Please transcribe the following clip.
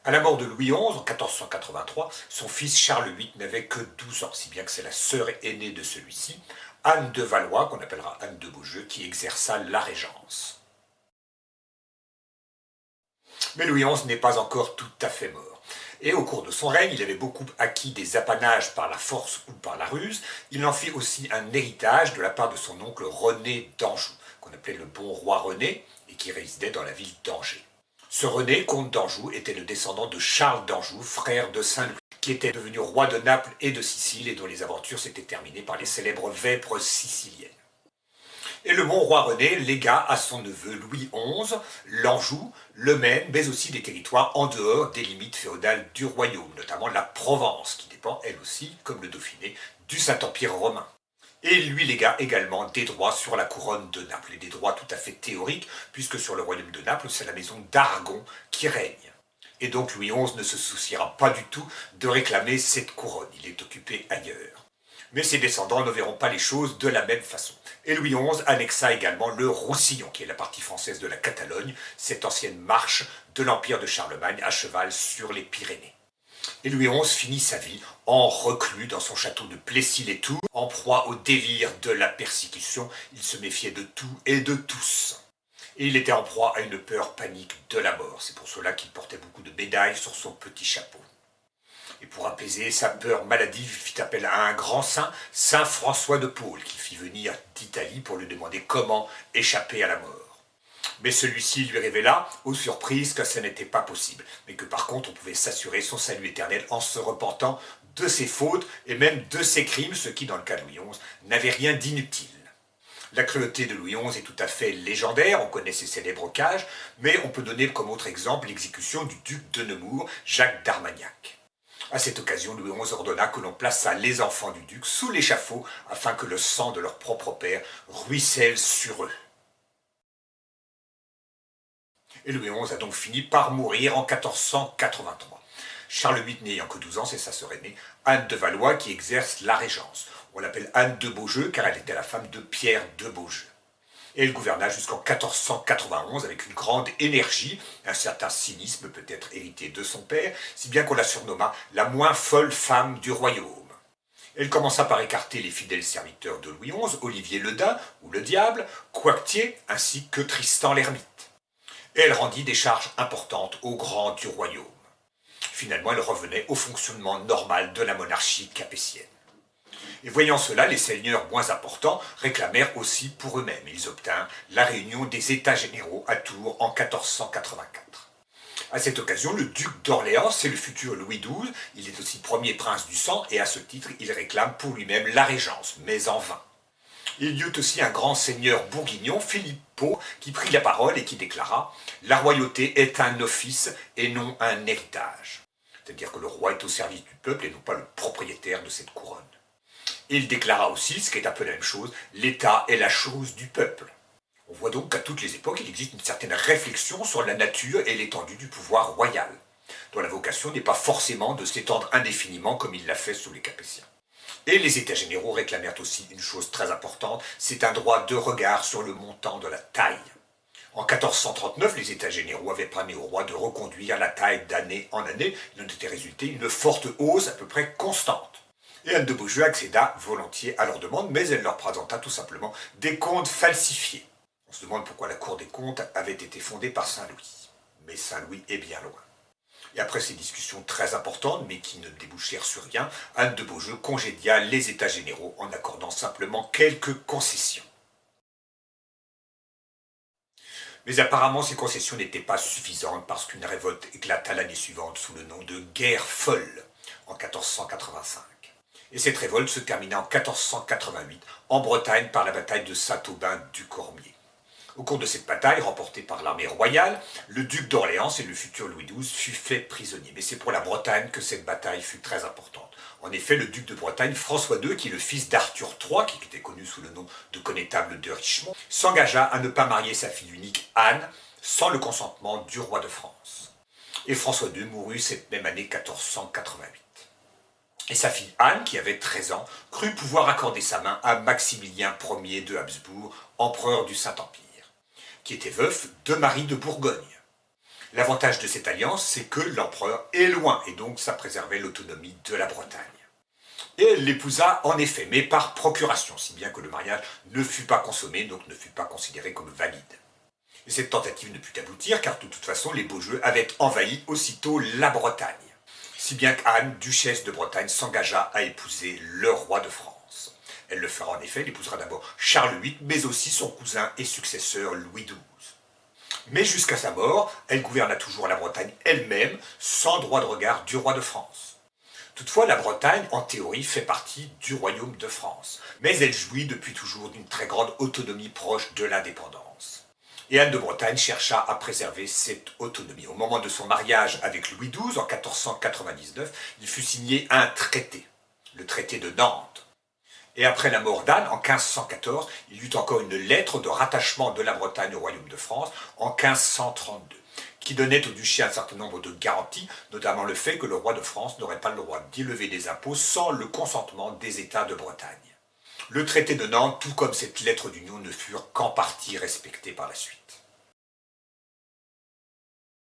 À la mort de Louis XI, en 1483, son fils Charles VIII n'avait que 12 ans, si bien que c'est la sœur aînée de celui-ci, Anne de Valois, qu'on appellera Anne de Beaujeu, qui exerça la régence. Mais Louis XI n'est pas encore tout à fait mort. Et au cours de son règne, il avait beaucoup acquis des apanages par la force ou par la ruse. Il en fit aussi un héritage de la part de son oncle René d'Anjou, qu'on appelait le bon roi René, et qui résidait dans la ville d'Angers. Ce René, comte d'Anjou, était le descendant de Charles d'Anjou, frère de Saint-Louis, qui était devenu roi de Naples et de Sicile et dont les aventures s'étaient terminées par les célèbres vêpres siciliennes. Et le bon roi René légua à son neveu Louis XI l'Anjou, le Maine, mais aussi des territoires en dehors des limites féodales du royaume, notamment la Provence, qui dépend elle aussi, comme le Dauphiné, du Saint-Empire romain. Et il lui légua également des droits sur la couronne de Naples, et des droits tout à fait théoriques, puisque sur le royaume de Naples, c'est la maison d'Aragon qui règne. Et donc Louis XI ne se souciera pas du tout de réclamer cette couronne, il est occupé ailleurs. Mais ses descendants ne verront pas les choses de la même façon. Et Louis XI annexa également le Roussillon, qui est la partie française de la Catalogne, cette ancienne marche de l'empire de Charlemagne à cheval sur les Pyrénées. Et Louis XI finit sa vie en reclus dans son château de Plessis-les-Tours, en proie au délire de la persécution. Il se méfiait de tout et de tous. Et il était en proie à une peur panique de la mort. C'est pour cela qu'il portait beaucoup de médailles sur son petit chapeau. Et pour apaiser sa peur maladive, il fit appel à un grand saint, saint François de Paule, qu'il fit venir d'Italie pour lui demander comment échapper à la mort. Mais celui-ci lui révéla, aux surprises, que ce n'était pas possible, mais que par contre on pouvait s'assurer son salut éternel en se repentant de ses fautes et même de ses crimes, ce qui, dans le cas de Louis XI, n'avait rien d'inutile. La cruauté de Louis XI est tout à fait légendaire, on connaît ses célèbres cages, mais on peut donner comme autre exemple l'exécution du duc de Nemours, Jacques d'Armagnac. À cette occasion, Louis XI ordonna que l'on plaçât les enfants du duc sous l'échafaud afin que le sang de leur propre père ruisselle sur eux. Et Louis XI a donc fini par mourir en 1483. Charles VIII n'ayant que 12 ans, c'est sa sœur aînée, Anne de Valois, qui exerce la régence. On l'appelle Anne de Beaujeu car elle était la femme de Pierre de Beaujeu. Et elle gouverna jusqu'en 1491 avec une grande énergie, un certain cynisme peut-être hérité de son père, si bien qu'on la surnomma la moins folle femme du royaume. Elle commença par écarter les fidèles serviteurs de Louis XI, Olivier le Daim, ou le Diable, Coictier, ainsi que Tristan l'Hermite. Et elle rendit des charges importantes aux grands du royaume. Finalement, elle revenait au fonctionnement normal de la monarchie capétienne. Et voyant cela, les seigneurs moins importants réclamèrent aussi pour eux-mêmes. Ils obtinrent la réunion des États généraux à Tours en 1484. À cette occasion, le duc d'Orléans, c'est le futur Louis XII, il est aussi premier prince du sang, et à ce titre, il réclame pour lui-même la régence, mais en vain. Il y eut aussi un grand seigneur bourguignon, Philippe Pau, qui prit la parole et qui déclara « La royauté est un office et non un héritage ». C'est-à-dire que le roi est au service du peuple et non pas le propriétaire de cette couronne. Et il déclara aussi, ce qui est un peu la même chose, l'État est la chose du peuple. On voit donc qu'à toutes les époques, il existe une certaine réflexion sur la nature et l'étendue du pouvoir royal, dont la vocation n'est pas forcément de s'étendre indéfiniment comme il l'a fait sous les Capétiens. Et les États généraux réclamèrent aussi une chose très importante, c'est un droit de regard sur le montant de la taille. En 1439, les États généraux avaient permis au roi de reconduire la taille d'année en année. Il en était résulté une forte hausse à peu près constante. Et Anne de Beaujeu accéda volontiers à leur demande, mais elle leur présenta tout simplement des comptes falsifiés. On se demande pourquoi la Cour des comptes avait été fondée par Saint-Louis. Mais Saint-Louis est bien loin. Et après ces discussions très importantes, mais qui ne débouchèrent sur rien, Anne de Beaujeu congédia les États généraux en accordant simplement quelques concessions. Mais apparemment, ces concessions n'étaient pas suffisantes parce qu'une révolte éclata l'année suivante sous le nom de guerre folle, en 1485. Et cette révolte se termina en 1488, en Bretagne, par la bataille de Saint-Aubin du Cormier. Au cours de cette bataille, remportée par l'armée royale, le duc d'Orléans et le futur Louis XII fut fait prisonnier. Mais c'est pour la Bretagne que cette bataille fut très importante. En effet, le duc de Bretagne, François II, qui est le fils d'Arthur III, qui était connu sous le nom de connétable de Richemont, s'engagea à ne pas marier sa fille unique, Anne, sans le consentement du roi de France. Et François II mourut cette même année 1488. Et sa fille Anne, qui avait 13 ans, crut pouvoir accorder sa main à Maximilien Ier de Habsbourg, empereur du Saint-Empire, qui était veuf de Marie de Bourgogne. L'avantage de cette alliance, c'est que l'empereur est loin, et donc ça préservait l'autonomie de la Bretagne. Et elle l'épousa en effet, mais par procuration, si bien que le mariage ne fut pas consommé, donc ne fut pas considéré comme valide. Et cette tentative ne put aboutir, car de toute façon, les Beaujeu avaient envahi aussitôt la Bretagne. Si bien qu'Anne, duchesse de Bretagne, s'engagea à épouser le roi de France. Elle le fera en effet, elle épousera d'abord Charles VIII, mais aussi son cousin et successeur Louis XII. Mais jusqu'à sa mort, elle gouverna toujours la Bretagne elle-même, sans droit de regard du roi de France. Toutefois, la Bretagne, en théorie, fait partie du royaume de France, mais elle jouit depuis toujours d'une très grande autonomie proche de l'indépendance. Et Anne de Bretagne chercha à préserver cette autonomie. Au moment de son mariage avec Louis XII, en 1499, il fut signé un traité, le traité de Nantes. Et après la mort d'Anne, en 1514, il y eut encore une lettre de rattachement de la Bretagne au royaume de France, en 1532. Qui donnait au duché un certain nombre de garanties, notamment le fait que le roi de France n'aurait pas le droit d'élever des impôts sans le consentement des États de Bretagne. Le traité de Nantes, tout comme cette lettre d'union, ne furent qu'en partie respectés par la suite.